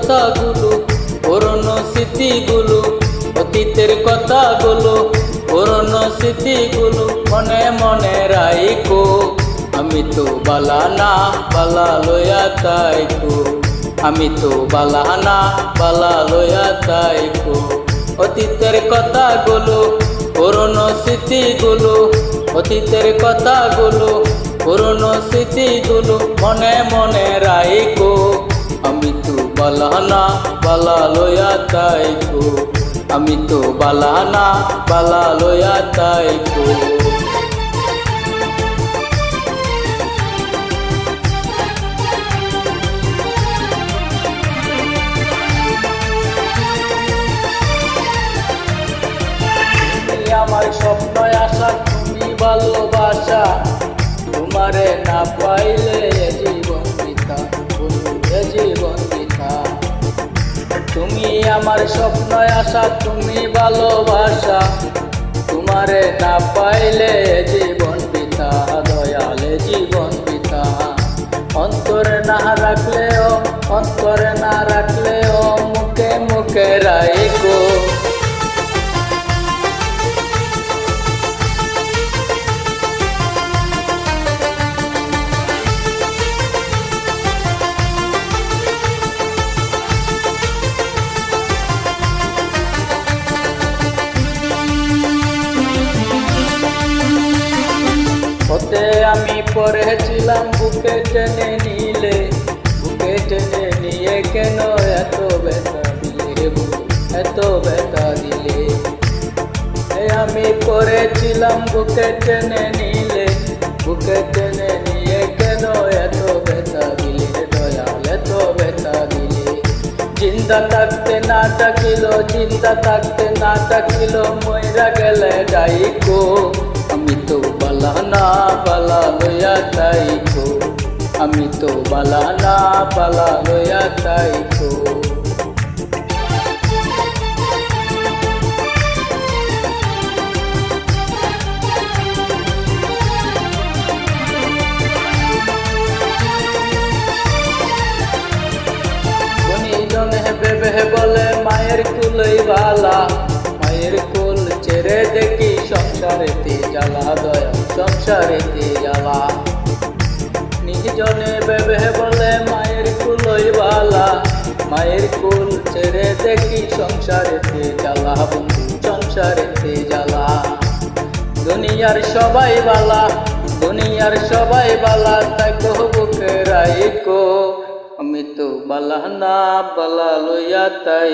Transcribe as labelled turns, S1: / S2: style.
S1: কথাগুলো, পুরনো স্মৃতিগুলো, অতীতের কথাগুলো, পুরনো স্মৃতিগুলো মনে মনে রাইখো। আমি তো বালা না বালা লইয়া তাইকো, আমি তো বালা না বালা লইয়া তাইকো। অতীতের কথাগুলো, পুরনো স্মৃতিগুলো, অতীতের কথাগুলো, পুরনো স্মৃতিগুলো মনে মনে রাইখো। আমি তো বালা না বালা লইয়া তাইকো, আমি তো বালা না বালা লইয়া তাইকো। আমার স্বপ্ন আশা তুমি ভালোবাসা, তোমারে না পাইলে জীবন বৃথা, জীবন বৃথা। তুমি আমার স্বপ্ন আশা তুমি ভালোবাসা, তোমারে না পাইলে জীবন বৃথা, দয়ালে জীবন বৃথা। অন্তরে না রাখলেও, অন্তরে না রাখলেও মুখে মুখে রাইখো। ওতে আমি পড়েছিলাম বুকে টেনে নিলে, বুকে টেনে নিয়ে কেন এত ব্যথা দিলে, এত ব্যথা দিলে। আমি পড়েছিলাম বুকে টেনে নিলে, বুকে টেনে নিয়ে কেন এত ব্যথা দিলে, দয়াল এত ব্যথা দিলে। জিন্দা থাকতে না ডাকিল, জিন্দা থাকতে না ডাকিল, মইরা গেলে ডাইকো। আমি তো বালা না বালা লইয়া তাইকো, আমি তো বালা না বালা লইয়া তাইকো। জনে বেবে বলে মায়ের কুলই বালা, মায়ের কুল ছেড়ে দেখি সংসারেতে জ্বালা, দয়া সংসারেতে জ্বালা। নিজনে বেবে বলে মায়ের কুলই বালা, মায়ের কুল ছেড়ে দেখি সংসারেতে জ্বালা, বন্ধু সংসারেতে জ্বালা। দুনিয়ার সবাই বালা, দুনিয়ার সবাই বালা, তাই বুকে রাইখো। আমি তো বালা না বালা লইয়া তাই।